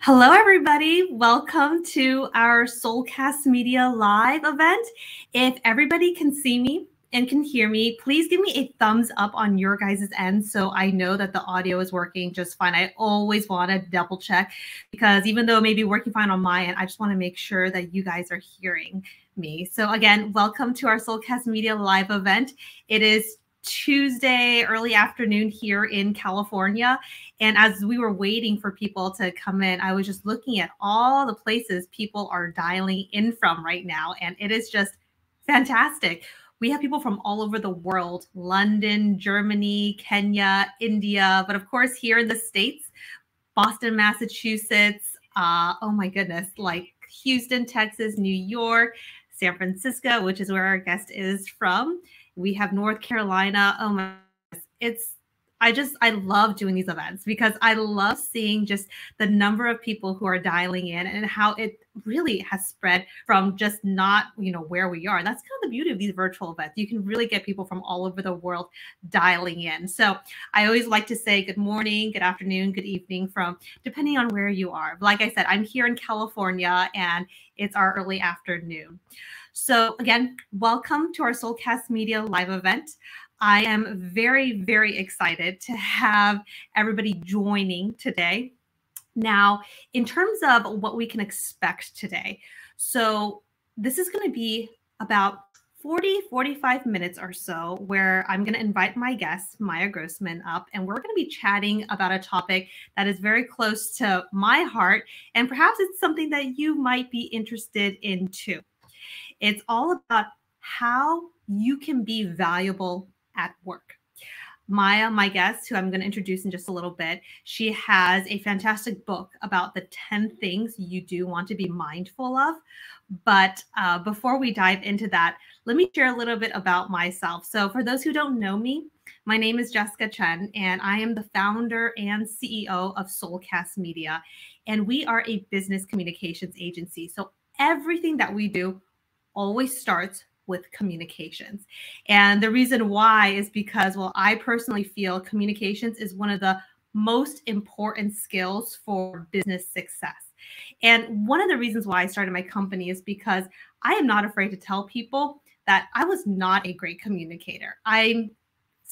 Hello, everybody. Welcome to our Soulcast Media live event. If everybody can see me and can hear me, please give me a thumbs up on your guys' end so I know that the audio is working just fine. I always want to double check because even though it may be working fine on my end, I just want to make sure that you guys are hearing me. So again, welcome to our Soulcast Media live event. It is Tuesday, early afternoon here in California. And as we were waiting for people to come in, I was just looking at all the places people are dialing in from right now. And it is just fantastic. We have people from all over the world, London, Germany, Kenya, India, but of course here in the States, Boston, Massachusetts, oh my goodness, like Houston, Texas, New York, San Francisco, which is where our guest is from. We have North Carolina. Oh my goodness. I love doing these events because I love seeing just the number of people who are dialing in and how it really has spread from just not, where we are. That's kind of the beauty of these virtual events. You can really get people from all over the world dialing in. So I always like to say good morning, good afternoon, good evening from depending on where you are. Like I said, I'm here in California and it's our early afternoon. So again, welcome to our Soulcast Media live event. I am very, very excited to have everybody joining today. Now, in terms of what we can expect today, so this is going to be about 45 minutes or so where I'm going to invite my guest, Maya Grossman, up, and we're going to be chatting about a topic that is very close to my heart, and perhaps it's something that you might be interested in too. It's all about how you can be valuable at work. Maya, my guest, who I'm going to introduce in just a little bit, she has a fantastic book about the 10 things you do want to be mindful of. But before we dive into that, let me share a little bit about myself. So for those who don't know me, my name is Jessica Chen, and I am the founder and CEO of Soulcast Media. And we are a business communications agency. So everything that we do always starts with communications. And the reason why is because, well, I personally feel communications is one of the most important skills for business success. And one of the reasons why I started my company is because I am not afraid to tell people that I was not a great communicator.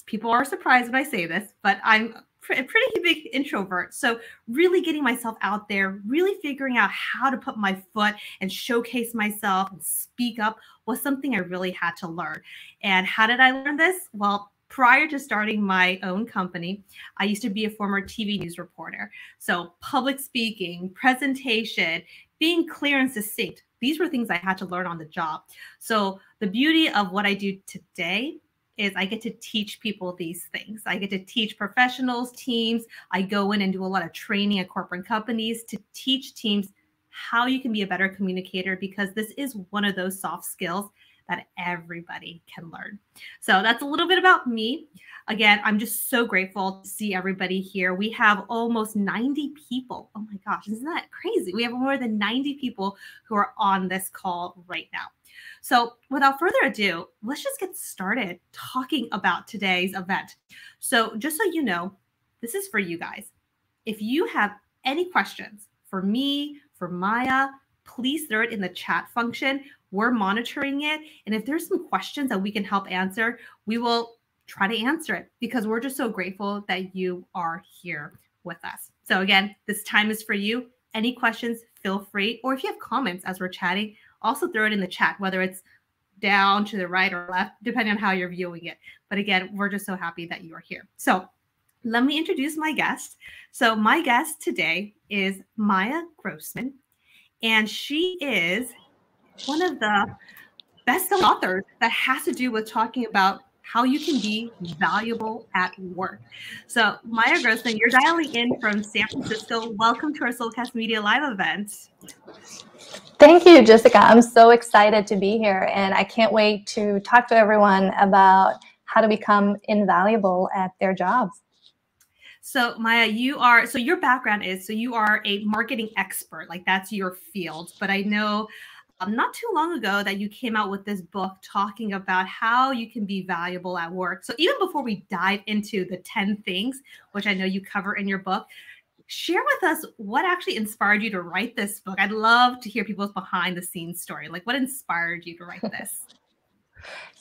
People are surprised when I say this, but I'm a pretty big introvert. So really getting myself out there, really figuring out how to put my foot and showcase myself and speak up was something I really had to learn. And how did I learn this? Well, prior to starting my own company, I used to be a former TV news reporter. So public speaking, presentation, being clear and succinct, these were things I had to learn on the job. So the beauty of what I do today is I get to teach people these things. I get to teach professionals, teams. I go in and do a lot of training at corporate companies to teach teams how you can be a better communicator, because this is one of those soft skills that everybody can learn. So that's a little bit about me. Again, I'm just so grateful to see everybody here. We have almost 90 people. Oh my gosh, isn't that crazy? We have more than 90 people who are on this call right now. So without further ado, let's just get started talking about today's event. So just so you know, this is for you guys. If you have any questions for me, for Maya, please throw it in the chat function. We're monitoring it. And if there's some questions that we can help answer, we will try to answer it because we're just so grateful that you are here with us. So again, this time is for you. Any questions, feel free. Or if you have comments as we're chatting, also throw it in the chat, whether it's down to the right or left, depending on how you're viewing it. But again, we're just so happy that you are here. So let me introduce my guest. So my guest today is Maya Grossman, and she is one of the best-selling authors that has to do with talking about how you can be valuable at work. So Maya Grossman, you're dialing in from San Francisco. Welcome to our Soulcast Media live event. Thank you, Jessica. I'm so excited to be here, and I can't wait to talk to everyone about how to become invaluable at their jobs. So Maya, your background is, so you are a marketing expert, like that's your field. But I know not too long ago that you came out with this book talking about how you can be valuable at work. So even before we dive into the 10 things, which I know you cover in your book, share with us what actually inspired you to write this book. I'd love to hear people's behind the scenes story. Like, what inspired you to write this?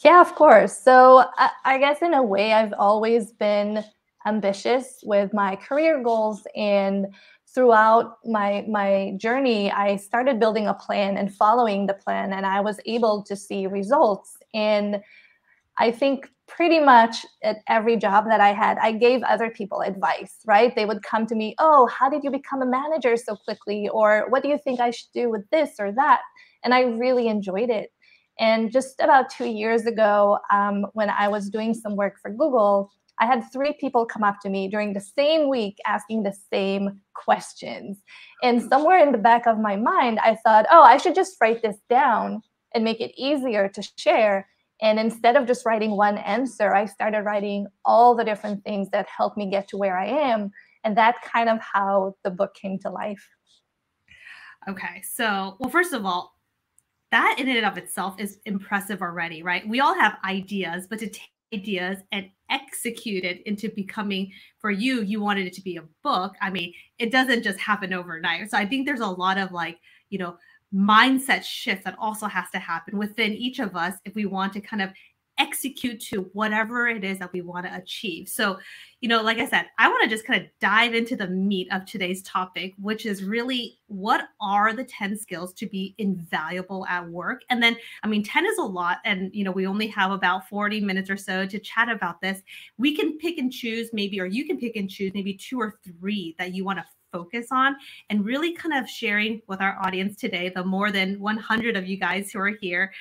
Yeah, of course. So I guess in a way, I've always been ambitious with my career goals, and throughout my journey, I started building a plan and following the plan, and I was able to see results. And I think pretty much at every job that I had, I gave other people advice, right? They would come to me, oh, how did you become a manager so quickly? Or what do you think I should do with this or that? And I really enjoyed it. And just about 2 years ago, when I was doing some work for Google, I had 3 people come up to me during the same week asking the same questions. And somewhere in the back of my mind, I thought, oh, I should just write this down and make it easier to share. And instead of just writing one answer, I started writing all the different things that helped me get to where I am. And that's kind of how the book came to life. Okay. So, well, first of all, that in and of itself is impressive already, right? We all have ideas, but to take ideas and execute it into becoming, for you, you wanted it to be a book. I mean, it doesn't just happen overnight. So I think there's a lot of like, mindset shift that also has to happen within each of us if we want to kind of execute to whatever it is that we want to achieve. So, like I said, I want to just kind of dive into the meat of today's topic, which is really what are the 10 skills to be invaluable at work? And then, 10 is a lot. And, we only have about 40 minutes or so to chat about this. We can pick and choose maybe, or you can pick and choose maybe 2 or 3 that you want to focus on, and really kind of sharing with our audience today, the more than 100 of you guys who are here,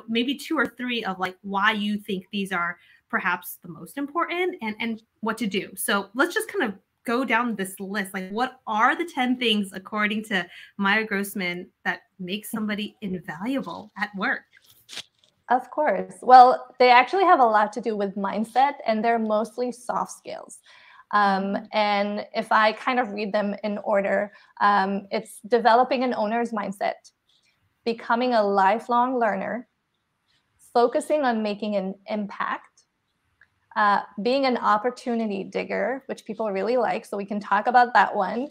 maybe 2 or 3 of like why you think these are perhaps the most important and what to do. So let's just kind of go down this list. Like, what are the 10 things, according to Maya Grossman, that make somebody invaluable at work? Of course. Well, they actually have a lot to do with mindset, and they're mostly soft skills. And if I kind of read them in order, it's developing an owner's mindset, becoming a lifelong learner, focusing on making an impact, being an opportunity digger, which people really like, so we can talk about that one,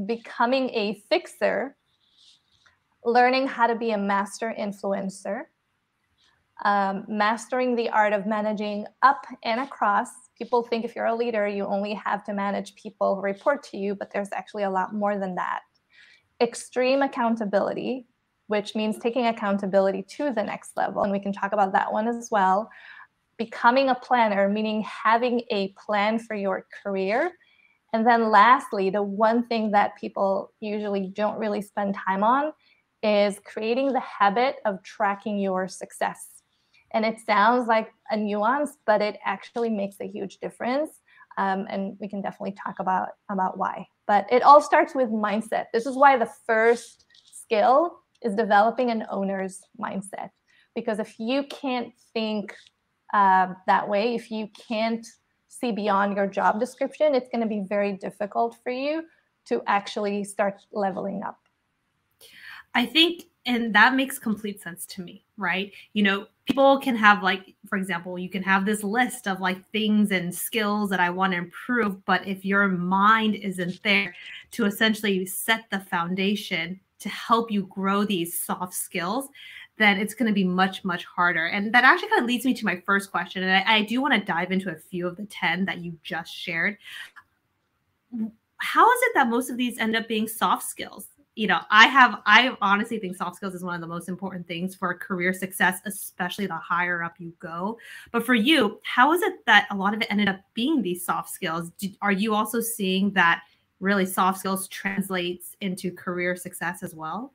becoming a fixer, learning how to be a master influencer, mastering the art of managing up and across. People think if you're a leader, you only have to manage people who report to you, but there's actually a lot more than that. Extreme accountability, which means taking accountability to the next level. And we can talk about that one as well. Becoming a planner, meaning having a plan for your career. And then lastly, the one thing that people usually don't really spend time on is creating the habit of tracking your success. And it sounds like a nuance, but it actually makes a huge difference. And we can definitely talk about why. But it all starts with mindset. This is why the first skill is developing an owner's mindset. Because if you can't think that way, if you can't see beyond your job description, it's going to be very difficult for you to actually start leveling up. I think, and that makes complete sense to me, right? People can have, like, for example, you can have this list of like things and skills that I want to improve, but if your mind isn't there to essentially set the foundation to help you grow these soft skills, then it's going to be much, much harder. And that actually kind of leads me to my first question. And I do want to dive into a few of the 10 that you just shared. How is it that most of these end up being soft skills? I honestly think soft skills is one of the most important things for career success, especially the higher up you go. But for you, how is it that a lot of it ended up being these soft skills? Are you also seeing that really soft skills translates into career success as well?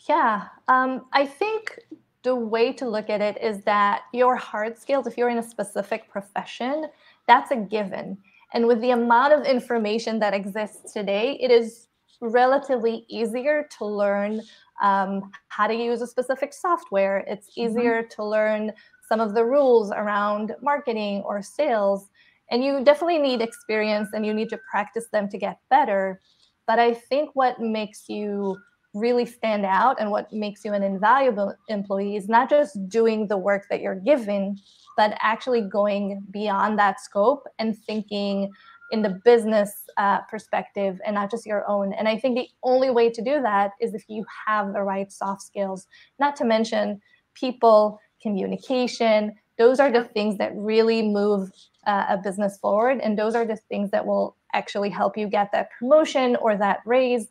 Yeah, I think the way to look at it is that your hard skills, if you're in a specific profession, that's a given. And with the amount of information that exists today, it is relatively easier to learn how to use a specific software. It's easier to learn some of the rules around marketing or sales. And you definitely need experience and you need to practice them to get better. But I think what makes you really stand out and what makes you an invaluable employee is not just doing the work that you're given, but actually going beyond that scope and thinking in the business perspective and not just your own. And I think the only way to do that is if you have the right soft skills, not to mention people, communication. Those are the things that really move a business forward. And those are the things that will actually help you get that promotion or that raise.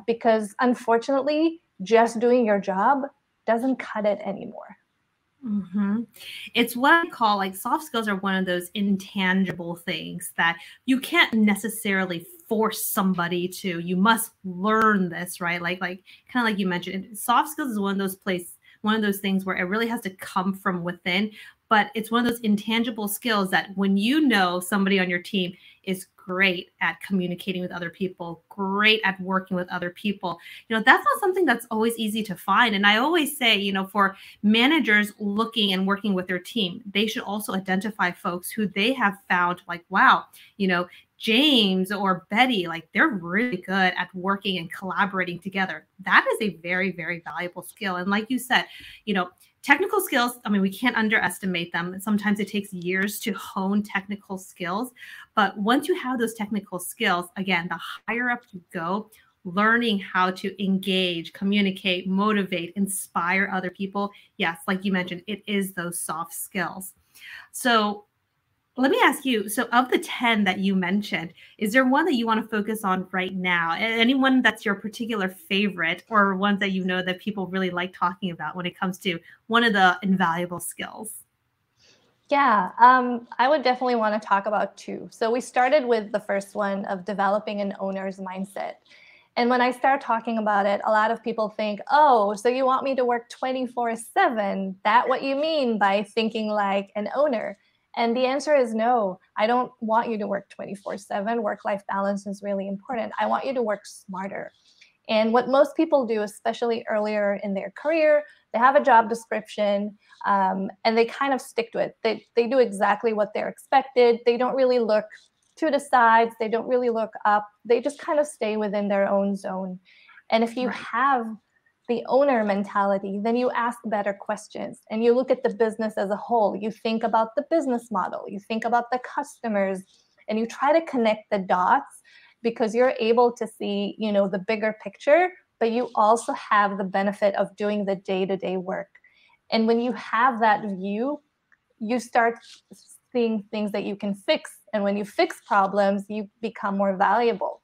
Because unfortunately, just doing your job doesn't cut it anymore. Mm-hmm. It's what I call, like, soft skills are one of those intangible things that you can't necessarily force somebody to. You must learn this, right? Like kind of like you mentioned, soft skills is one of those things where it really has to come from within. But it's one of those intangible skills that when you know somebody on your team is great at communicating with other people, great at working with other people, that's not something that's always easy to find. And I always say, for managers looking and working with their team, they should also identify folks who they have found like, wow, James or Betty, like, they're really good at working and collaborating together. That is a very, very valuable skill. And like you said, technical skills, I mean, we can't underestimate them. Sometimes it takes years to hone technical skills. But once you have those technical skills, again, the higher up you go, learning how to engage, communicate, motivate, inspire other people. Yes, like you mentioned, it is those soft skills. So let me ask you, so of the 10 that you mentioned, is there one that you want to focus on right now? Anyone that's your particular favorite, or ones that that people really like talking about when it comes to one of the invaluable skills? Yeah, I would definitely want to talk about two. So we started with the first one of developing an owner's mindset. And when I start talking about it, a lot of people think, oh, so you want me to work 24/7? That what you mean by thinking like an owner? And the answer is no. I don't want you to work 24/7. Work-life balance is really important. I want you to work smarter. And what most people do, especially earlier in their career, they have a job description and they kind of stick to it. They do exactly what they're expected. They don't really look to the sides. They don't really look up. They just kind of stay within their own zone. And if you have the owner mentality, then you ask better questions and you look at the business as a whole. You think about the business model, you think about the customers, and you try to connect the dots because you're able to see, the bigger picture, but you also have the benefit of doing the day-to-day work. And when you have that view, you start seeing things that you can fix. And when you fix problems, you become more valuable.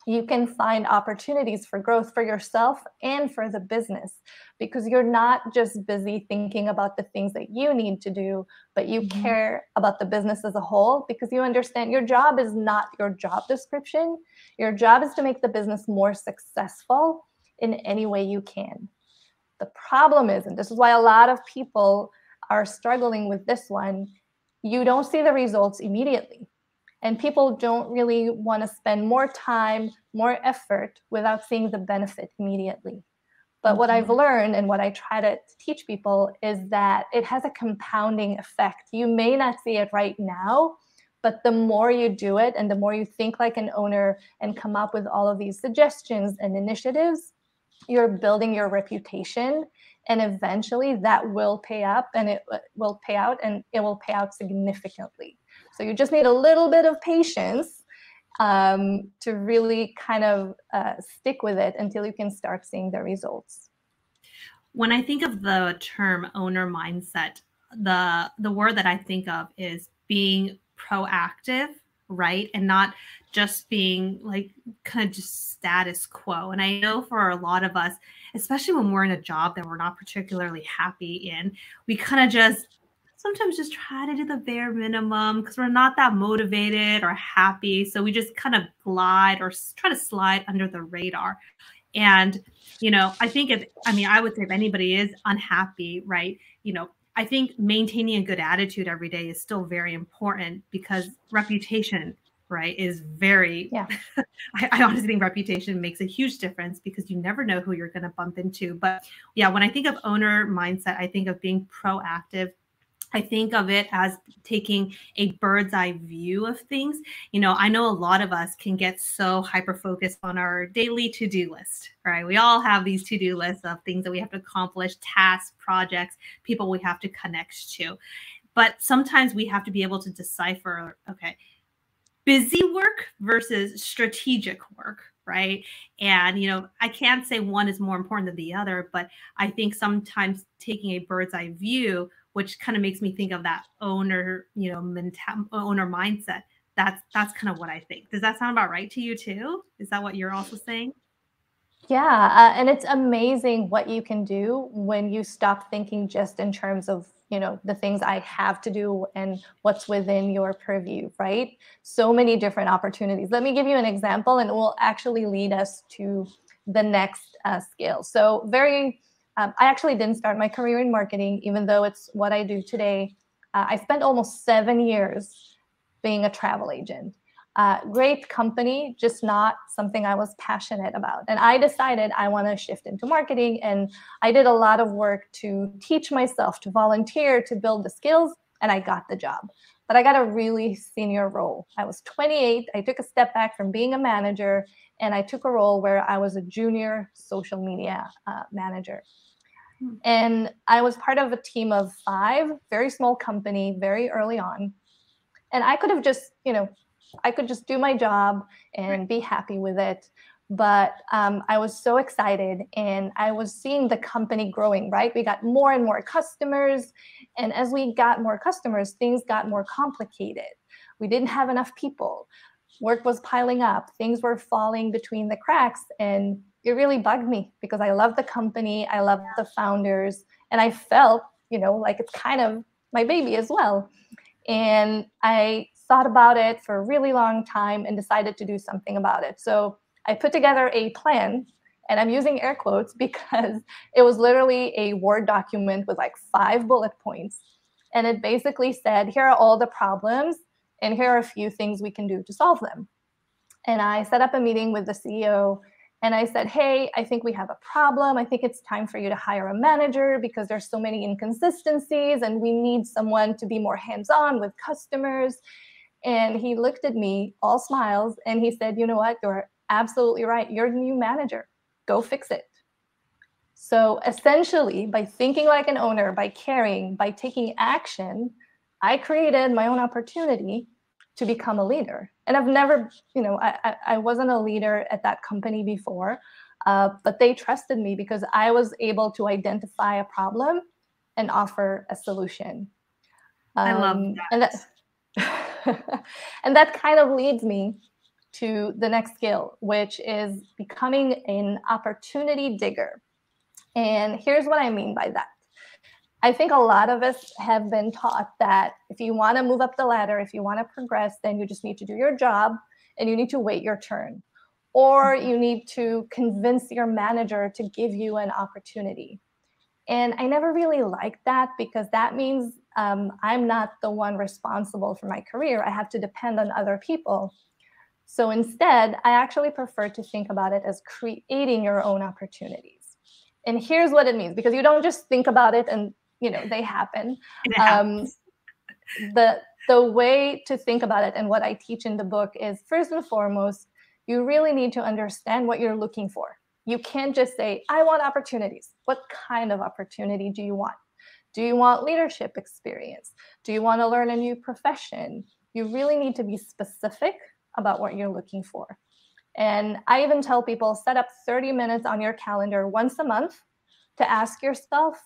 You can find opportunities for growth for yourself and for the business because you're not just busy thinking about the things that you need to do, but you care about the business as a whole because you understand your job is not your job description. Your job is to make the business more successful in any way you can. The problem is, and this is why a lot of people are struggling with this one, you don't see the results immediately. And people don't really want to spend more time, more effort without seeing the benefit immediately. But what I've learned and what I try to teach people is that it has a compounding effect. You may not see it right now, but the more you do it and the more you think like an owner and come up with all of these suggestions and initiatives, you're building your reputation. And eventually that will pay up and it will pay out and it will pay out significantly. So you just need a little bit of patience to really kind of stick with it until you can start seeing the results. When I think of the term owner mindset, the word that I think of is being proactive, right? And not just being like kind of just status quo. And I know for a lot of us, especially when we're in a job that we're not particularly happy in, we kind of just sometimes just try to do the bare minimum because we're not that motivated or happy. So we just kind of glide or try to slide under the radar. And, I think I would say if anybody is unhappy, right, I think maintaining a good attitude every day is still very important because reputation, right, is very, I honestly think reputation makes a huge difference because you never know who you're going to bump into. But yeah, when I think of owner mindset, I think of being proactive. I think of it as taking a bird's eye view of things. I know a lot of us can get so hyper-focused on our daily to-do list, right? We all have these to-do lists of things that we have to accomplish, tasks, projects, people we have to connect to. But sometimes we have to be able to decipher, okay, busy work versus strategic work, right? And, I can't say one is more important than the other, but I think sometimes taking a bird's eye view, which kind of makes me think of that owner, owner mindset. That's kind of what I think. Does that sound about right to you too? Is that what you're also saying? Yeah, and it's amazing what you can do when you stop thinking just in terms of, the things I have to do and what's within your purview, right? So many different opportunities. Let me give you an example, and it will actually lead us to the next skill. So I actually didn't start my career in marketing, even though it's what I do today. I spent almost 7 years being a travel agent. Great company, just not something I was passionate about. And I decided I want to shift into marketing. And I did a lot of work to teach myself, to volunteer, to build the skills, and I got the job. But I got a really senior role. I was 28. I took a step back from being a manager, and I took a role where I was a junior social media manager. And I was part of a team of 5, very small company, very early on. And I could have just, I could just do my job and be happy with it. But I was so excited, and I was seeing the company growing, right? We got more and more customers. And as we got more customers, things got more complicated. We didn't have enough people. Work was piling up. Things were falling between the cracks. And it really bugged me because I love the company. I love the founders. And I felt, like it's kind of my baby as well. And I thought about it for a really long time and decided to do something about it. So I put together a plan, and I'm using air quotes because it was literally a Word document with like 5 bullet points. And it basically said, here are all the problems, and here are a few things we can do to solve them. And I set up a meeting with the CEO, and I said, hey, I think we have a problem. I think it's time for you to hire a manager because there's so many inconsistencies, and we need someone to be more hands-on with customers. And he looked at me, all smiles, and he said, you know what? You're absolutely right. You're the new manager. Go fix it. So essentially, by thinking like an owner, by caring, by taking action, I created my own opportunity to become a leader. And I've never, I wasn't a leader at that company before, but they trusted me because I was able to identify a problem and offer a solution. I love that. And that kind of leads me to the next skill, which is becoming an opportunity digger. And here's what I mean by that. I think a lot of us have been taught that if you want to move up the ladder, if you want to progress, then you just need to do your job and you need to wait your turn. Or you need to convince your manager to give you an opportunity. And I never really liked that because that means I'm not the one responsible for my career. I have to depend on other people. So instead, I actually prefer to think about it as creating your own opportunities. And here's what it means, because you don't just think about it and they happen. The way to think about it, and what I teach in the book, is first and foremost, you really need to understand what you're looking for. You can't just say, I want opportunities. What kind of opportunity do you want? Do you want leadership experience? Do you want to learn a new profession? You really need to be specific about what you're looking for. And I even tell people, set up 30 minutes on your calendar once a month to ask yourself,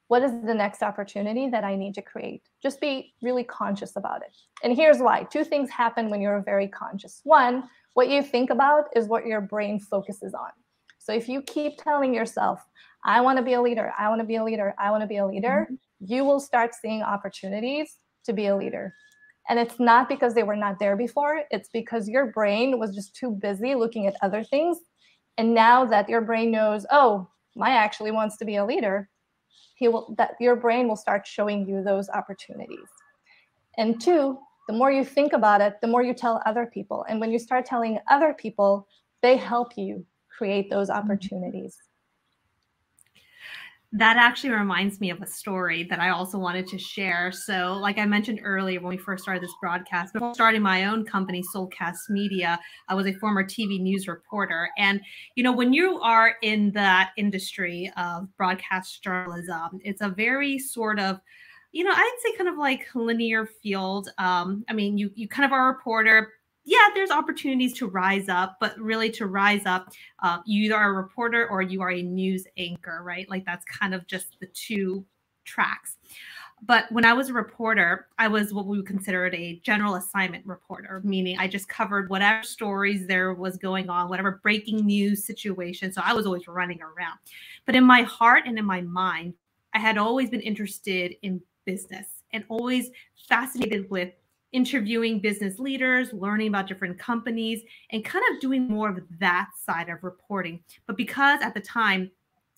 what is the next opportunity that I need to create? Just be really conscious about it. And here's why. 2 things happen when you're very conscious. 1, what you think about is what your brain focuses on. So if you keep telling yourself, I want to be a leader, I want to be a leader, I want to be a leader, you will start seeing opportunities to be a leader. And it's not because they were not there before. It's because your brain was just too busy looking at other things. And now that your brain knows, oh, Maya actually wants to be a leader, your brain will start showing you those opportunities. And 2, the more you think about it, the more you tell other people. And when you start telling other people, they help you create those opportunities. That actually reminds me of a story that I also wanted to share. So like I mentioned earlier, when we first started this broadcast, before starting my own company, Soulcast Media, I was a former TV news reporter. And, when you are in that industry of broadcast journalism, it's a very sort of, I'd say kind of like linear field. I mean, you kind of are a reporter, yeah, there's opportunities to rise up, but really to rise up, you either are a reporter or you are a news anchor, right? Like that's kind of just the two tracks. But when I was a reporter, I was what we would consider a general assignment reporter, meaning I just covered whatever stories there was going on, whatever breaking news situation. So I was always running around. But in my heart and in my mind, I had always been interested in business and always fascinated with interviewing business leaders, learning about different companies, and kind of doing more of that side of reporting. But because at the time,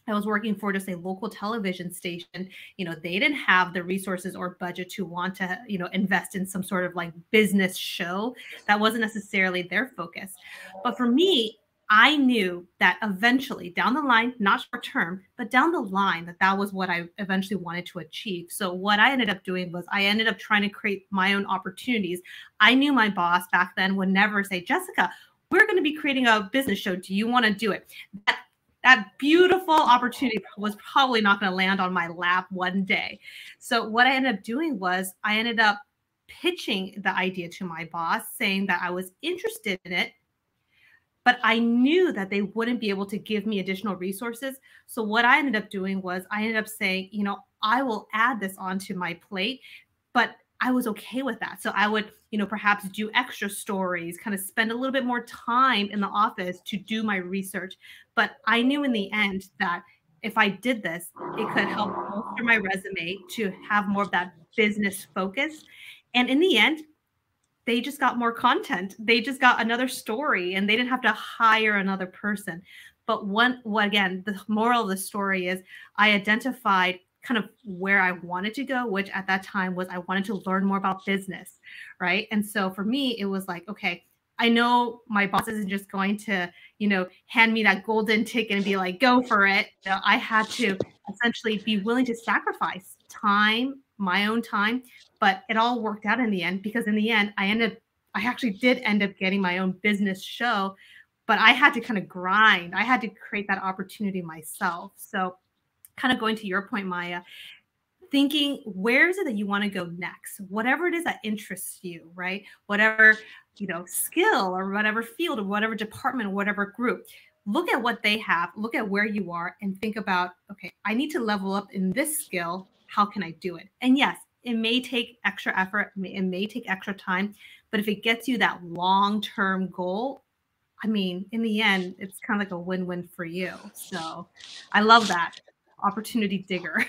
I was working for just a local television station, they didn't have the resources or budget to want to, invest in some sort of like business show. That wasn't necessarily their focus. But for me, I knew that eventually down the line, not short term, but down the line, that was what I eventually wanted to achieve. So what I ended up doing was I ended up trying to create my own opportunities. I knew my boss back then would never say, Jessica, we're going to be creating a business show. Do you want to do it? That beautiful opportunity was probably not going to land on my lap one day. So what I ended up doing was I ended up pitching the idea to my boss, saying that I was interested in it, but I knew that they wouldn't be able to give me additional resources. So what I ended up doing was I ended up saying, I will add this onto my plate, but I was okay with that. So I would, perhaps do extra stories, kind of spend a little bit more time in the office to do my research. But I knew in the end that if I did this, it could help bolster my resume to have more of that business focus. And in the end, they just got more content. They just got another story and they didn't have to hire another person. But again, the moral of the story is I identified kind of where I wanted to go, which at that time was I wanted to learn more about business, right? And so for me, it was like, okay, I know my boss isn't just going to, hand me that golden ticket and be like, go for it. I had to essentially be willing to sacrifice time, my own time, but it all worked out in the end because in the end, I actually did end up getting my own business show, but I had to kind of grind. I had to create that opportunity myself. So kind of going to your point, Maya, thinking where is it that you want to go next, whatever it is that interests you, right? Whatever, skill or whatever field or whatever department or whatever group, look at what they have, look at where you are and think about, okay, I need to level up in this skill. How can I do it? And yes, it may take extra effort. It may take extra time, but if it gets you that long-term goal, I mean, in the end, it's kind of like a win-win for you. So I love that opportunity digger.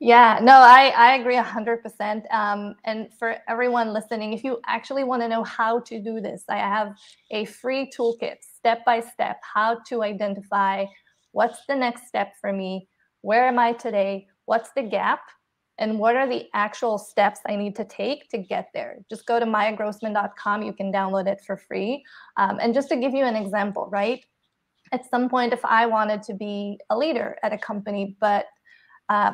Yeah, no, I agree 100%. And for everyone listening, if you actually want to know how to do this, I have a free toolkit, step by step, how to identify what's the next step for me, where am I today, what's the gap, and what are the actual steps I need to take to get there. Just go to mayagrossman.com. You can download it for free. And just to give you an example, right? At some point, if I wanted to be a leader at a company, but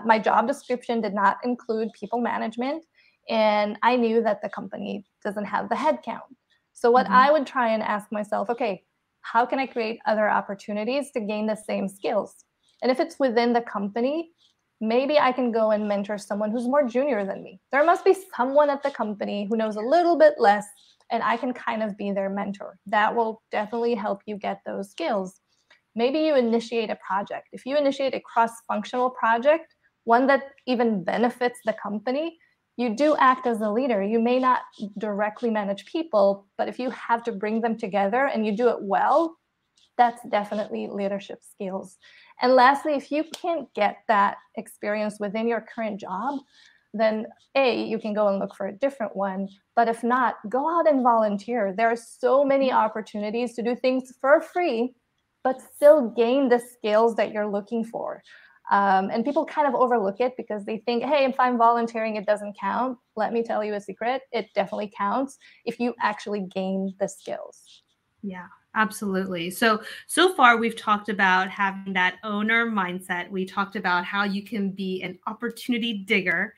my job description did not include people management, and I knew that the company doesn't have the headcount. So what I would try and ask myself, okay, how can I create other opportunities to gain the same skills? And if it's within the company, maybe I can go and mentor someone who's more junior than me. There must be someone at the company who knows a little bit less, and I can kind of be their mentor. That will definitely help you get those skills. Maybe you initiate a project. If you initiate a cross-functional project, one that even benefits the company, you do act as a leader. You may not directly manage people, but if you have to bring them together and you do it well, that's definitely leadership skills. And lastly, if you can't get that experience within your current job, then you can go and look for a different one. But if not, go out and volunteer. There are so many opportunities to do things for free, but still gain the skills that you're looking for. And people kind of overlook it because they think, hey, if I'm volunteering, it doesn't count. Let me tell you a secret. It definitely counts if you actually gain the skills. Yeah, absolutely. So far we've talked about having that owner mindset. We talked about how you can be an opportunity digger.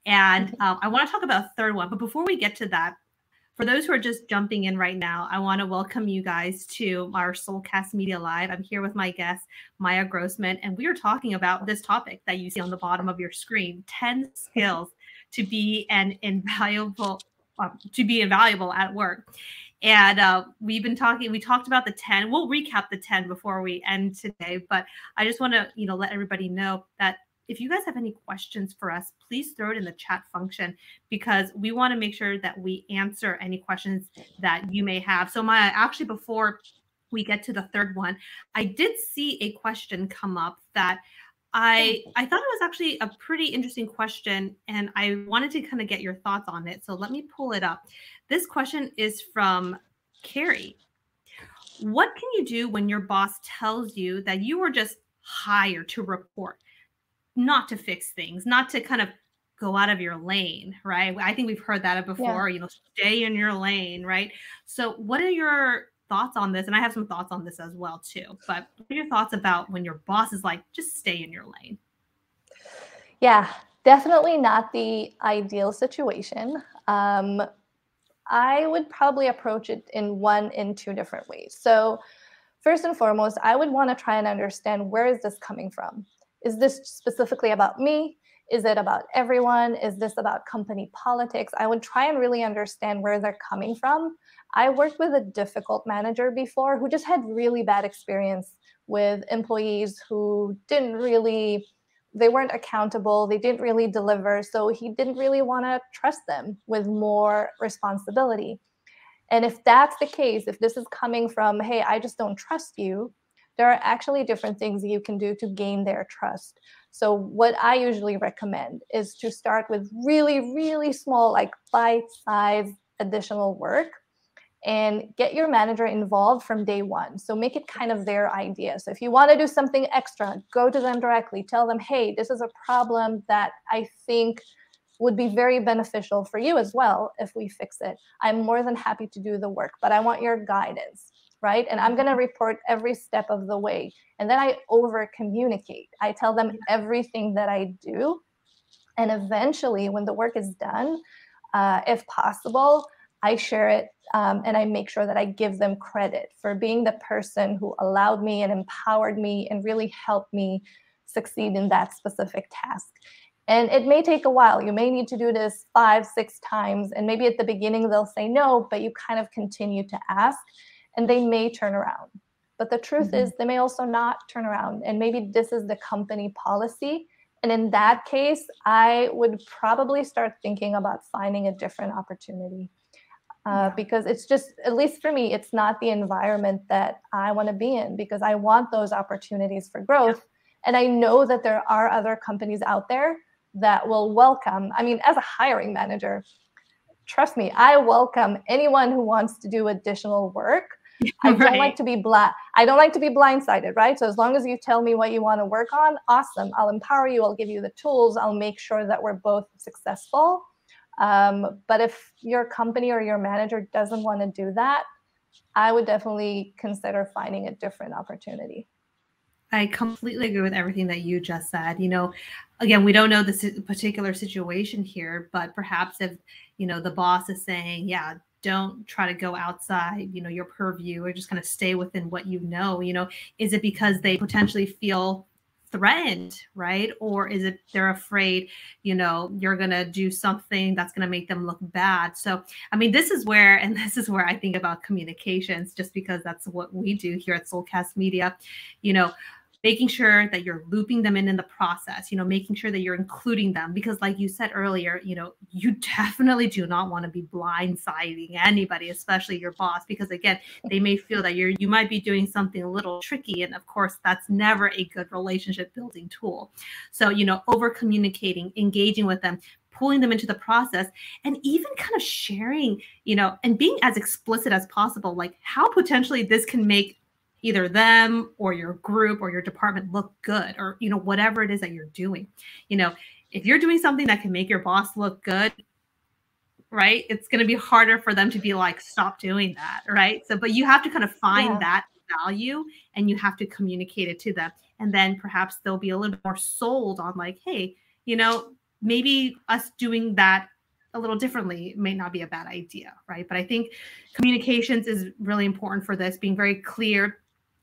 And I want to talk about a third one. But before we get to that, for those who are just jumping in right now, I want to welcome you guys to our Soulcast Media Live. I'm here with my guest, Maya Grossman, and we are talking about this topic that you see on the bottom of your screen, 10 skills to be invaluable at work. And we talked about the 10. We'll recap the 10 before we end today, but I just want to, let everybody know that if you guys have any questions for us, please throw it in the chat function, because we want to make sure that we answer any questions that you may have. So Maya, actually, before we get to the third one, I did see a question come up that I thought it was actually a pretty interesting question, and I wanted to kind of get your thoughts on it. So let me pull it up. This question is from Carrie. What can you do when your boss tells you that you were just hired to report, not to fix things, not to kind of go out of your lane, right? I think we've heard that before, stay in your lane, right? So what are your thoughts on this? And I have some thoughts on this as well too, but what are your thoughts about when your boss is like, just stay in your lane? Yeah, definitely not the ideal situation. I would probably approach it in two different ways. So first and foremost, I would want to try and understand, where is this coming from? Is this specifically about me? Is it about everyone? Is this about company politics? I would try and really understand where they're coming from. I worked with a difficult manager before who just had really bad experience with employees who they weren't accountable. They didn't really deliver. So he didn't really want to trust them with more responsibility. And if that's the case, if this is coming from, hey, I just don't trust you, there are actually different things you can do to gain their trust. So what I usually recommend is to start with really, really small, like bite-sized additional work, and get your manager involved from day one. So make it kind of their idea. So if you want to do something extra, go to them directly. Tell them, hey, this is a problem that I think would be very beneficial for you as well if we fix it. I'm more than happy to do the work, but I want your guidance, right? And I'm going to report every step of the way. And then I over communicate. I tell them everything that I do. And eventually, when the work is done, if possible, I share it, and I make sure that I give them credit for being the person who allowed me and empowered me and really helped me succeed in that specific task. And it may take a while. You may need to do this 5, 6 times. And maybe at the beginning they'll say no, but you kind of continue to ask, and they may turn around. But the truth is, they may also not turn around. And maybe this is the company policy. And in that case, I would probably start thinking about finding a different opportunity. Because it's just, at least for me, it's not the environment that I want to be in, because I want those opportunities for growth. And I know that there are other companies out there that will welcome. I mean, as a hiring manager, trust me, I welcome anyone who wants to do additional work. I don't like to be blindsided, right? So as long as you tell me what you want to work on, awesome. I'll empower you. I'll give you the tools. I'll make sure that we're both successful. But if your company or your manager doesn't want to do that, I would definitely consider finding a different opportunity. I completely agree with everything that you just said. Again, we don't know the particular situation here, but perhaps if, the boss is saying, yeah, don't try to go outside, your purview, or just kind of stay within what is it because they potentially feel threatened, right? Or is it they're afraid, you're going to do something that's going to make them look bad? So, I mean, this is where I think about communications, just because that's what we do here at Soulcast Media, making sure that you're looping them in the process, making sure that you're including them, because like you said earlier, you definitely do not want to be blindsiding anybody, especially your boss, because again, they may feel that you might be doing something a little tricky. And of course, that's never a good relationship building tool. So, over communicating, engaging with them, pulling them into the process, and even kind of sharing, and being as explicit as possible, like how potentially this can make either them or your group or your department look good, or, whatever it is that you're doing. If you're doing something that can make your boss look good, right, it's going to be harder for them to be like, stop doing that, right? So, but you have to kind of find that value, and you have to communicate it to them. And then perhaps they'll be a little bit more sold on like, hey, maybe us doing that a little differently may not be a bad idea, right? But I think communications is really important for this, being very clear,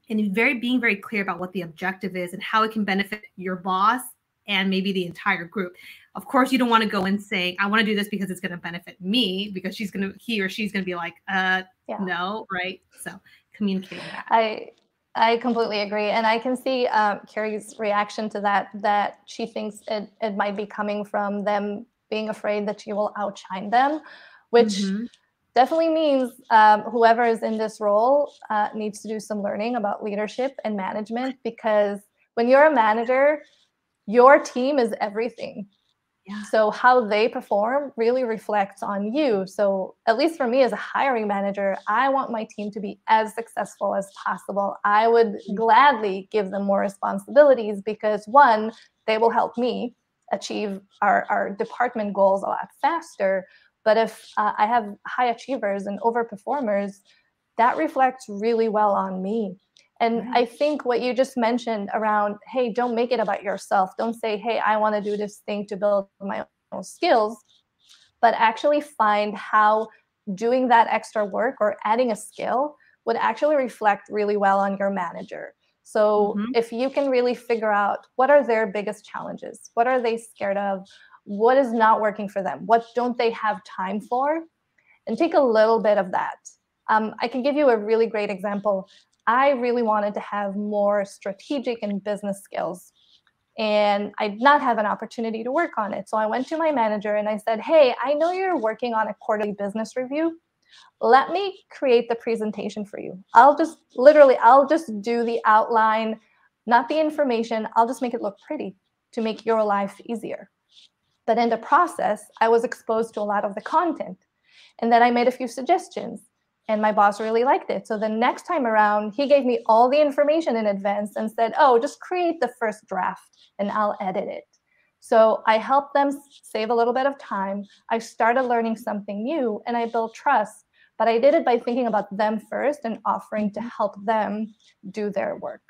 and being very clear about what the objective is and how it can benefit your boss and maybe the entire group. Of course, you don't want to go in saying, I want to do this because it's going to benefit me, because he or she's going to be like, no, right? So communicating that. I completely agree. And I can see Carrie's reaction to that she thinks it might be coming from them being afraid that she will outshine them, which definitely means whoever is in this role needs to do some learning about leadership and management, because when you're a manager, your team is everything. Yeah. So how they perform really reflects on you. So at least for me as a hiring manager, I want my team to be as successful as possible. I would gladly give them more responsibilities because, one, they will help me achieve our department goals a lot faster. But if I have high achievers and overperformers, that reflects really well on me. And I think what you just mentioned around, hey, don't make it about yourself. Don't say, hey, I want to do this thing to build my own skills, but actually find how doing that extra work or adding a skill would actually reflect really well on your manager. So if you can really figure out what are their biggest challenges, what are they scared of, what is not working for them, what don't they have time for, and take a little bit of that. I can give you a really great example. I really wanted to have more strategic and business skills, and I did not have an opportunity to work on it. So I went to my manager and I said, hey, I know you're working on a quarterly business review. Let me create the presentation for you. I'll just do the outline, not the information. I'll just make it look pretty to make your life easier. But in the process, I was exposed to a lot of the content. And then I made a few suggestions. And my boss really liked it. So the next time around, he gave me all the information in advance and said, oh, just create the first draft and I'll edit it. So I helped them save a little bit of time. I started learning something new and I built trust. But I did it by thinking about them first and offering to help them do their work.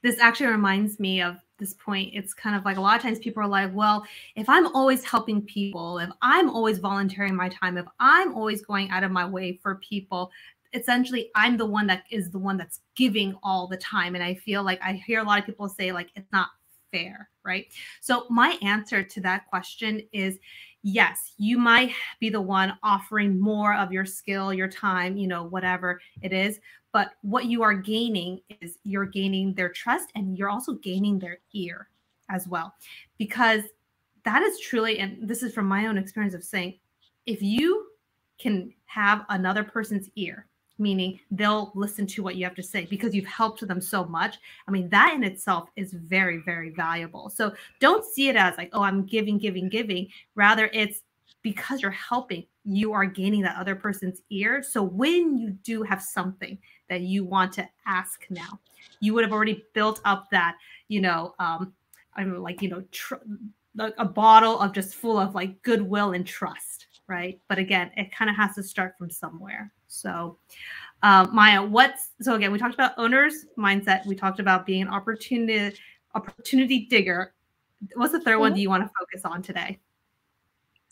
This actually reminds me of this point. It's kind of like a lot of times people are like, well, if I'm always helping people, if I'm always volunteering my time, if I'm always going out of my way for people, essentially I'm the one that's giving all the time. And I feel like I hear a lot of people say like, it's not fair, right? So my answer to that question is, yes, you might be the one offering more of your skill, your time, whatever it is. But what you are gaining is you're gaining their trust and you're also gaining their ear as well. Because that is truly, and this is from my own experience of saying, if you can have another person's ear, meaning they'll listen to what you have to say because you've helped them so much. I mean, that in itself is very, very valuable. So don't see it as like, oh, I'm giving. Rather, it's because you're helping, you are gaining that other person's ear. So when you do have something that you want to ask now, you would have already built up that, a bottle of just full of like goodwill and trust, right? But again, it kind of has to start from somewhere. So Maya, so again, we talked about owner's mindset. We talked about being an opportunity digger. What's the third one do you want to focus on today?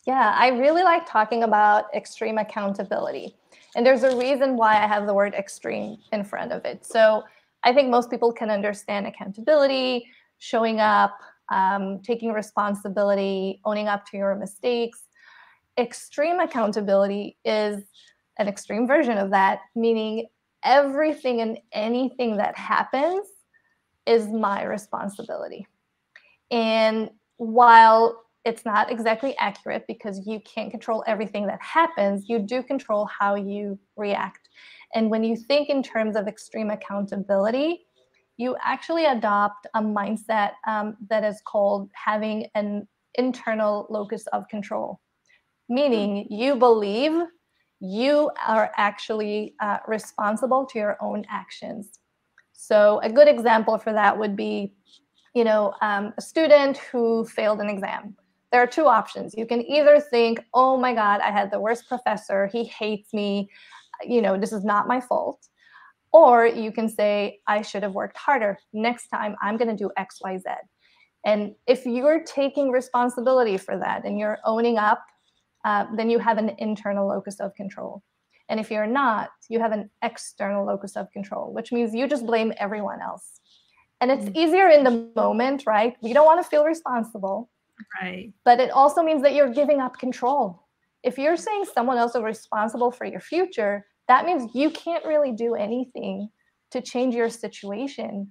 Yeah, I really like talking about extreme accountability. And there's a reason why I have the word extreme in front of it. So I think most people can understand accountability, showing up, taking responsibility, owning up to your mistakes. Extreme accountability is an extreme version of that, meaning everything and anything that happens is my responsibility. And while it's not exactly accurate because you can't control everything that happens, you do control how you react. And when you think in terms of extreme accountability, you actually adopt a mindset that is called having an internal locus of control, meaning you believe you are actually responsible to your own actions. So a good example for that would be, a student who failed an exam. There are two options. You can either think, oh my God, I had the worst professor. He hates me. This is not my fault. Or you can say, I should have worked harder. Next time, I'm going to do X, Y, Z. And if you're taking responsibility for that and you're owning up, then you have an internal locus of control. And if you're not, you have an external locus of control, which means you just blame everyone else. And it's easier in the moment, right? We don't want to feel responsible. Right. But it also means that you're giving up control. If you're saying someone else is responsible for your future, that means you can't really do anything to change your situation.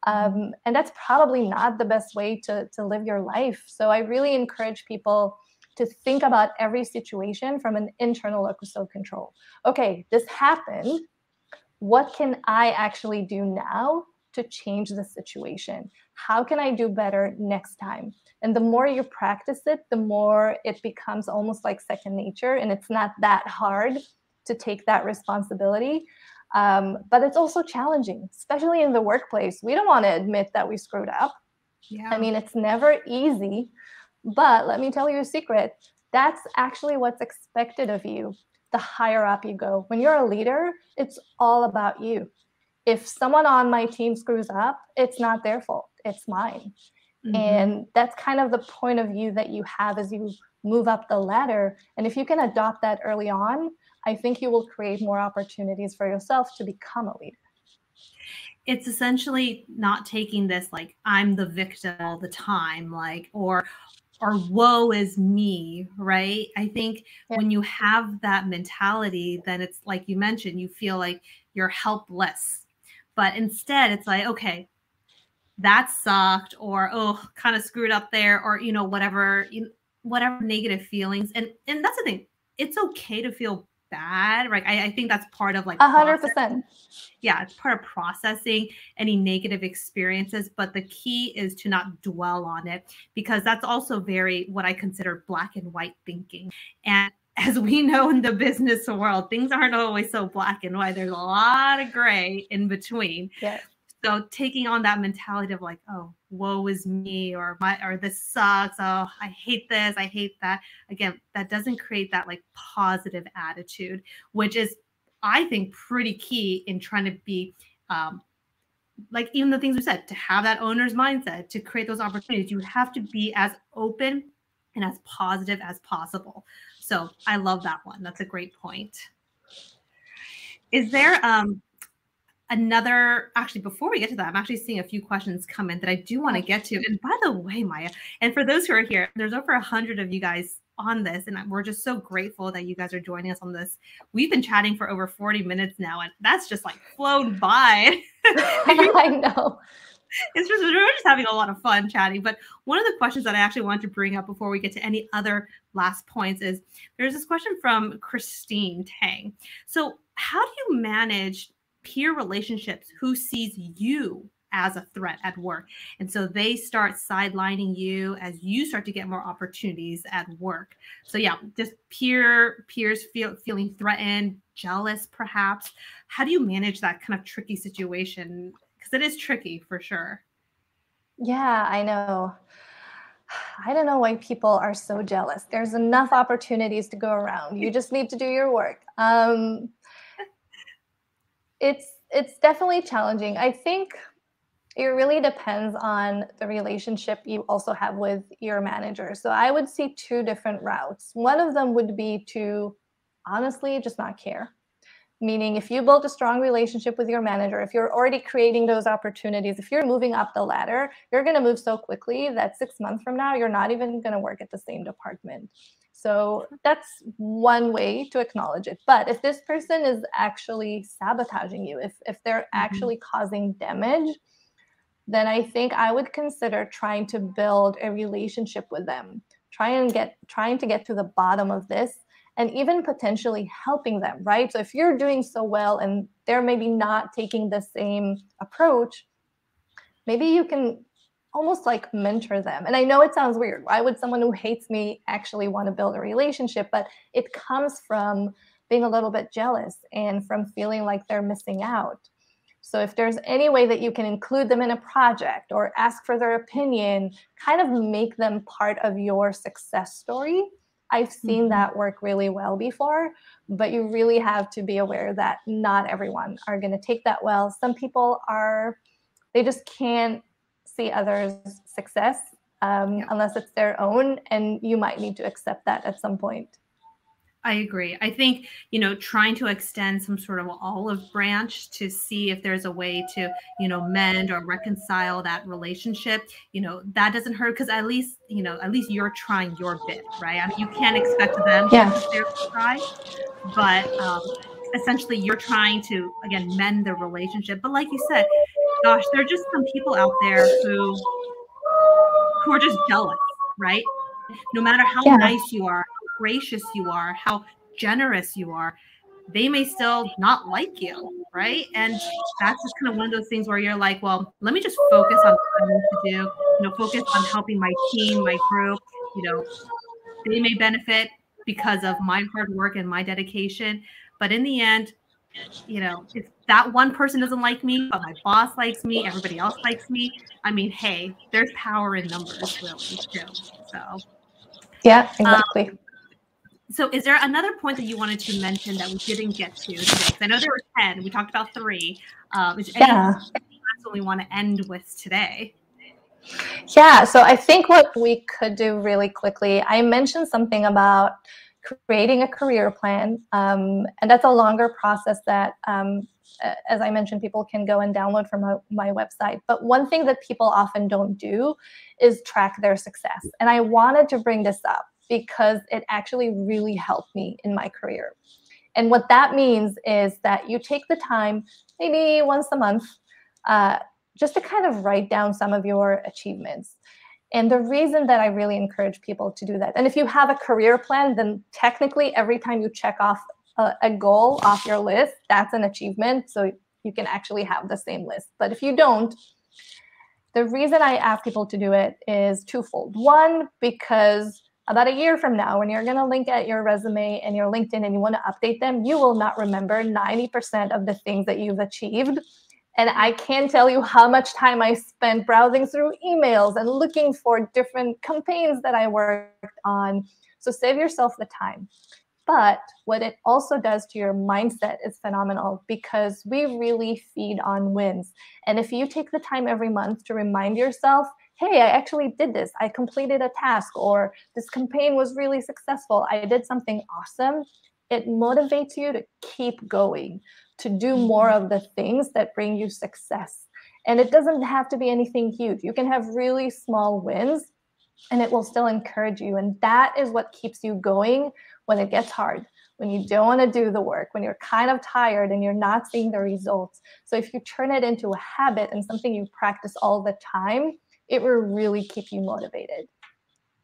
And that's probably not the best way to live your life. So I really encourage people to think about every situation from an internal locus of control. Okay, this happened. What can I actually do now to change the situation? How can I do better next time? And the more you practice it, the more it becomes almost like second nature, and it's not that hard to take that responsibility. But it's also challenging, especially in the workplace. We don't want to admit that we screwed up. Yeah. I mean, it's never easy, but let me tell you a secret. That's actually what's expected of you. The higher up you go. When you're a leader, it's all about you. If someone on my team screws up, it's not their fault, it's mine. And that's kind of the point of view that you have as you move up the ladder. And if you can adopt that early on, I think you will create more opportunities for yourself to become a leader. It's essentially not taking this like I'm the victim all the time, like or woe is me, right? I think when you have that mentality, then it's like you mentioned, you feel like you're helpless. But instead, it's like, okay, that sucked, or oh, kind of screwed up there, or whatever, whatever negative feelings. And that's the thing. It's okay to feel bad, right? I think that's part of like 100%. Yeah, it's part of processing any negative experiences, but the key is to not dwell on it, because that's also very what I consider black and white thinking. And as we know in the business world, things aren't always so black and white. There's a lot of gray in between. Yeah. So taking on that mentality of like, oh, woe is me, or this sucks. Oh, I hate this. I hate that. Again, that doesn't create that like positive attitude, which is, I think, pretty key in trying to be like even the things we said, to have that owner's mindset, to create those opportunities. You have to be as open and as positive as possible. So I love that one. That's a great point. Is there actually, before we get to that, I'm actually seeing a few questions come in that I do want to get to. And by the way, Maya, and for those who are here, there's over 100 of you guys on this, and we're just so grateful that you guys are joining us on this. We've been chatting for over 40 minutes now, and that's just like flown by. I know. We're just having a lot of fun chatting. But one of the questions that I actually want to bring up before we get to any other last points is there's this question from Christine Tang. So how do you manage peer relationships who sees you as a threat at work? And so they start sidelining you as you start to get more opportunities at work. So yeah, just peers feeling threatened, jealous, perhaps. How do you manage that kind of tricky situation? Because it is tricky for sure. Yeah, I know. I don't know why people are so jealous. There's enough opportunities to go around. You just need to do your work. It's definitely challenging. I think it really depends on the relationship you also have with your manager. So I would see two different routes. One of them would be to honestly just not care. Meaning if you build a strong relationship with your manager, if you're already creating those opportunities, if you're moving up the ladder, you're going to move so quickly that 6 months from now, you're not even going to work at the same department. So that's one way to acknowledge it. But if this person is actually sabotaging you, if they're actually causing damage, then I think I would consider trying to build a relationship with them, trying to get to the bottom of this, and even potentially helping them, right? So if you're doing so well and they're maybe not taking the same approach, maybe you can almost like mentor them. And I know it sounds weird. Why would someone who hates me actually want to build a relationship? But it comes from being a little bit jealous and from feeling like they're missing out. So if there's any way that you can include them in a project or ask for their opinion, kind of make them part of your success story. I've seen that work really well before, but you really have to be aware that not everyone are going to take that well. Some people they just can't see others' success unless it's their own, and you might need to accept that at some point. I agree. I think, trying to extend some sort of olive branch to see if there's a way to, mend or reconcile that relationship, that doesn't hurt because at least you're trying your bit, right? I mean, you can't expect them to Yeah. necessarily try, but essentially you're trying to, again, mend the relationship. But like you said, gosh, there are just some people out there who are just jealous, right? No matter how Yeah. nice you are, how gracious you are, how generous you are, they may still not like you, right? And that's just kind of one of those things where you're like, well, let me just focus on what I need to do, focus on helping my team, my group, they may benefit because of my hard work and my dedication. But in the end, if that one person doesn't like me, but my boss likes me, everybody else likes me, I mean, hey, there's power in numbers, really, too. So, yeah, exactly. So is there another point that you wanted to mention that we didn't get to today? Because I know there were 10. We talked about 3. Is there any last one we want to end with today? Yeah, so I think what we could do really quickly, I mentioned something about creating a career plan, and that's a longer process that, as I mentioned, people can go and download from my website. But one thing that people often don't do is track their success. And I wanted to bring this up because it actually really helped me in my career. And what that means is that you take the time, maybe once a month, just to kind of write down some of your achievements. And the reason that I really encourage people to do that, and if you have a career plan, then technically every time you check off a goal off your list, that's an achievement. So you can actually have the same list. But if you don't, the reason I ask people to do it is twofold. One, because about a year from now, when you're going to link at your resume and your LinkedIn and you want to update them, you will not remember 90% of the things that you've achieved. And I can't tell you how much time I spent browsing through emails and looking for different campaigns that I worked on. So save yourself the time. But what it also does to your mindset is phenomenal because we really feed on wins. And if you take the time every month to remind yourself, hey, I actually did this, I completed a task, or this campaign was really successful, I did something awesome, it motivates you to keep going, to do more of the things that bring you success. And it doesn't have to be anything huge. You can have really small wins and it will still encourage you. And that is what keeps you going when it gets hard, when you don't want to do the work, when you're kind of tired and you're not seeing the results. So if you turn it into a habit and something you practice all the time, it will really keep you motivated.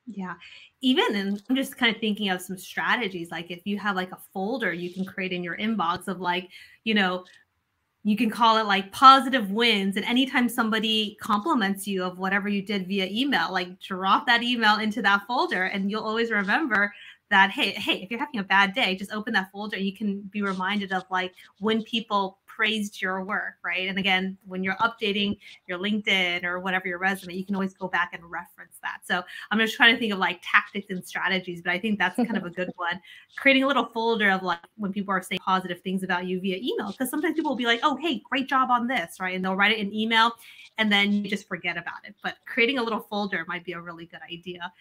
Yeah. Even, and I'm just kind of thinking of some strategies, like if you have like a folder you can create in your inbox of like, you can call it like positive wins. And anytime somebody compliments you of whatever you did via email, like drop that email into that folder and you'll always remember that, hey, if you're having a bad day, just open that folder and you can be reminded of like when people praised your work, right? And again, when you're updating your LinkedIn or whatever your resume, you can always go back and reference that. So I'm just trying to think of like tactics and strategies, but I think that's kind of a good one. Creating a little folder of like when people are saying positive things about you via email, because sometimes people will be like, oh, hey, great job on this, right? And they'll write it in email and then you just forget about it. But creating a little folder might be a really good idea.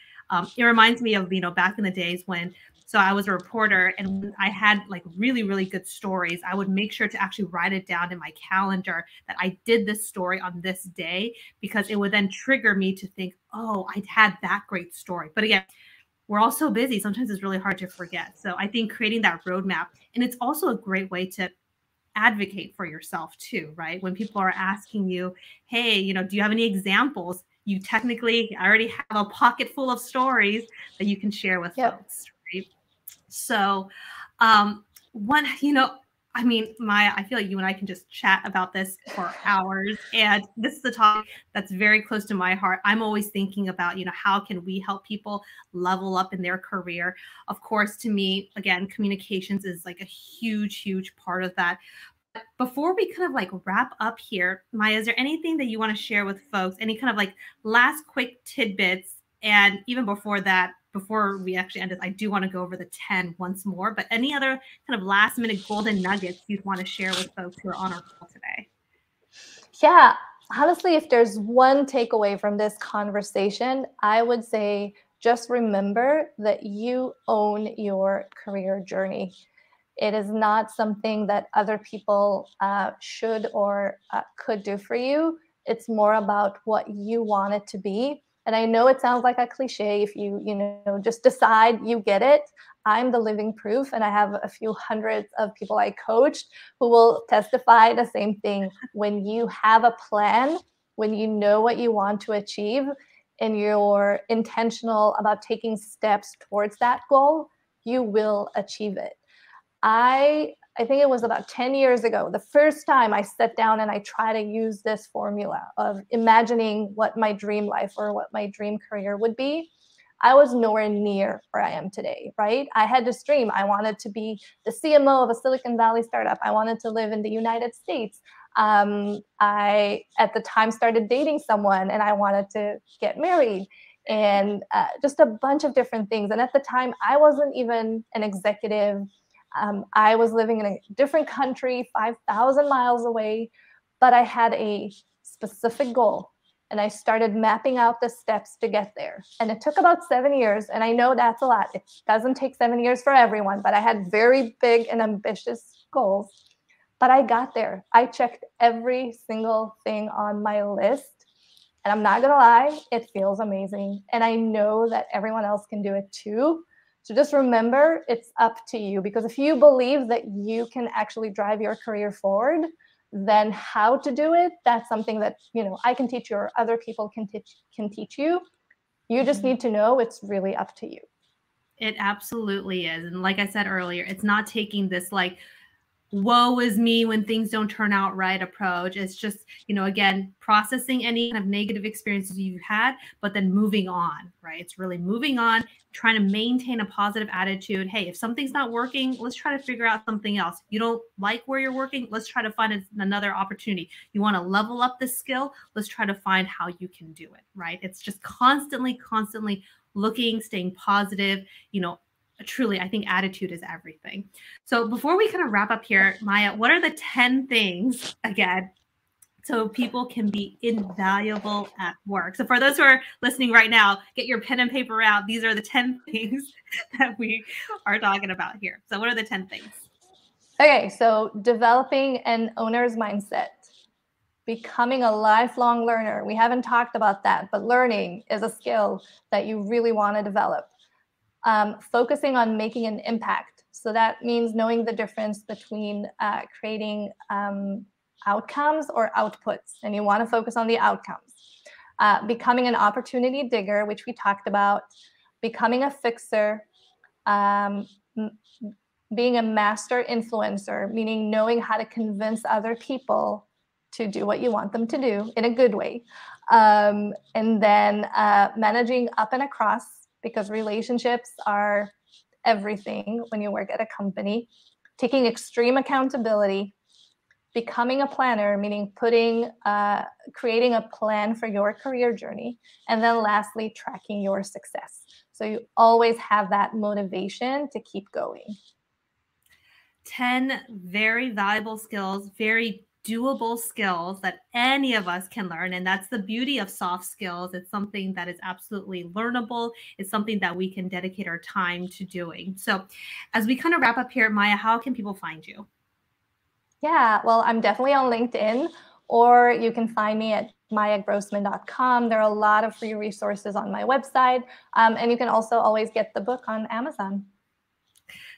It reminds me of, back in the days when, so I was a reporter and when I had like really, really good stories, I would make sure to actually write it down in my calendar that I did this story on this day, because it would then trigger me to think, oh, I had that great story. But again, we're all so busy. Sometimes it's really hard to forget. So I think creating that roadmap, and it's also a great way to advocate for yourself too, right? When people are asking you, hey, do you have any examples? You technically already have a pocket full of stories that you can share with folks, right? So Maya, I feel like you and I can just chat about this for hours. And this is a topic that's very close to my heart. I'm always thinking about, how can we help people level up in their career? Of course, to me, again, communications is like a huge, huge part of that. But before we kind of like wrap up here, Maya, is there anything that you want to share with folks? Any kind of like last quick tidbits? And even before that, before we actually end this, I do want to go over the 10 once more, but any other kind of last minute golden nuggets you'd want to share with folks who are on our call today? Yeah, honestly, if there's one takeaway from this conversation, I would say just remember that you own your career journey. It is not something that other people should or could do for you. It's more about what you want it to be. And I know it sounds like a cliche if you just decide you get it. I'm the living proof, and I have a few hundreds of people I coached who will testify the same thing. When you have a plan, when you know what you want to achieve, and you're intentional about taking steps towards that goal, you will achieve it. I think it was about 10 years ago, the first time I sat down and I tried to use this formula of imagining what my dream life or what my dream career would be. I was nowhere near where I am today, right? I had this dream. I wanted to be the CMO of a Silicon Valley startup. I wanted to live in the United States. I, at the time, started dating someone and I wanted to get married, and just a bunch of different things. And at the time, I wasn't even an executive. I was living in a different country, 5,000 miles away, but I had a specific goal. And I started mapping out the steps to get there. And it took about 7 years. And I know that's a lot. It doesn't take 7 years for everyone, but I had very big and ambitious goals. But I got there. I checked every single thing on my list. And I'm not going to lie, it feels amazing. And I know that everyone else can do it too. So just remember, it's up to you. Because if you believe that you can actually drive your career forward, then how to do it, that's something that, I can teach you or other people can teach you. You just need to know it's really up to you. It absolutely is. And like I said earlier, it's not taking this like, woe is me when things don't turn out right approach. It's just, again, processing any kind of negative experiences you've had, but then moving on, right? It's really moving on, trying to maintain a positive attitude. Hey, if something's not working, let's try to figure out something else. You don't like where you're working, let's try to find another opportunity. You want to level up the skill, let's try to find how you can do it, right? It's just constantly looking, staying positive, truly, I think attitude is everything. So before we kind of wrap up here, Maya, what are the 10 things, again, so people can be invaluable at work? So for those who are listening right now, get your pen and paper out. These are the 10 things that we are talking about here. So what are the 10 things? Okay, so developing an owner's mindset, becoming a lifelong learner. We haven't talked about that, but learning is a skill that you really want to develop. Focusing on making an impact. So that means knowing the difference between creating outcomes or outputs, and you want to focus on the outcomes. Becoming an opportunity digger, which we talked about. Becoming a fixer. Being a master influencer, meaning knowing how to convince other people to do what you want them to do in a good way. And then managing up and across, because relationships are everything when you work at a company. Taking extreme accountability. Becoming a planner, meaning creating a plan for your career journey. And then lastly, tracking your success. So you always have that motivation to keep going. 10 very valuable skills, very doable skills that any of us can learn. And that's the beauty of soft skills. It's something that is absolutely learnable. It's something that we can dedicate our time to doing. So as we kind of wrap up here, Maya, how can people find you? Yeah, well, I'm definitely on LinkedIn, or you can find me at mayagrossman.com. There are a lot of free resources on my website. And you can also always get the book on Amazon.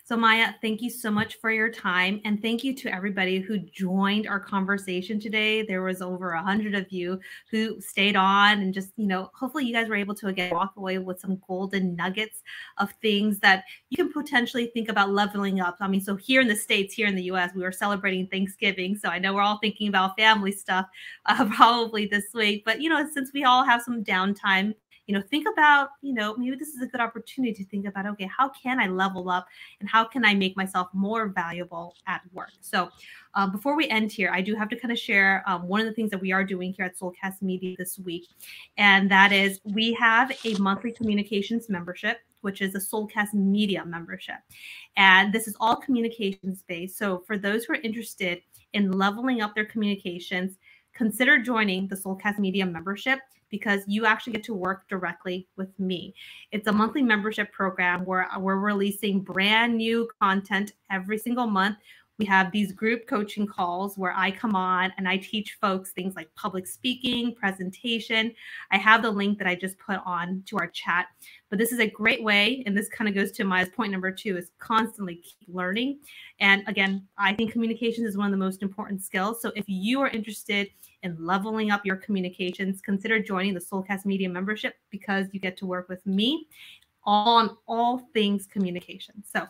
So Maya, thank you so much for your time. And thank you to everybody who joined our conversation today. There was over 100 of you who stayed on, and just, hopefully you guys were able to, again, walk away with some golden nuggets of things that you can potentially think about leveling up. I mean, so here in the States, here in the US, we were celebrating Thanksgiving. So I know we're all thinking about family stuff probably this week. But, since we all have some downtime, think about, maybe this is a good opportunity to think about, okay, how can I level up and how can I make myself more valuable at work? So before we end here, I do have to kind of share one of the things that we are doing here at Soulcast Media this week. And that is we have a monthly communications membership, which is a Soulcast Media membership. And this is all communications based. So for those who are interested in leveling up their communications, consider joining the Soulcast Media membership, because you actually get to work directly with me. It's a monthly membership program where we're releasing brand new content every single month. We have these group coaching calls where I come on and I teach folks things like public speaking, presentation. I have the link that I just put on to our chat, but this is a great way. And this kind of goes to Maya's point number 2, is constantly keep learning. And again, I think communications is one of the most important skills. So if you are interested in leveling up your communications, consider joining the Soulcast Media membership, because you get to work with me on all things communication. So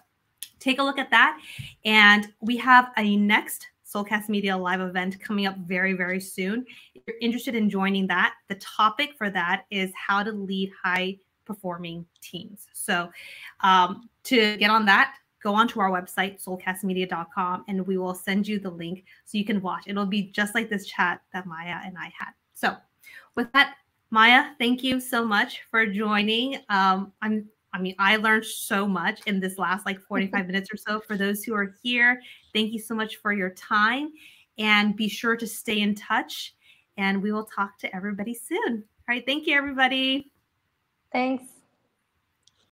take a look at that. And we have a next Soulcast Media live event coming up very, very soon. If you're interested in joining that, the topic for that is how to lead high performing teams. So to get on that, go onto our website, soulcastmedia.com, and we will send you the link so you can watch. It'll be just like this chat that Maya and I had. So with that, Maya, thank you so much for joining. I learned so much in this last 45 minutes or so. For those who are here, thank you so much for your time, and be sure to stay in touch, and we will talk to everybody soon. All right. Thank you, everybody. Thanks.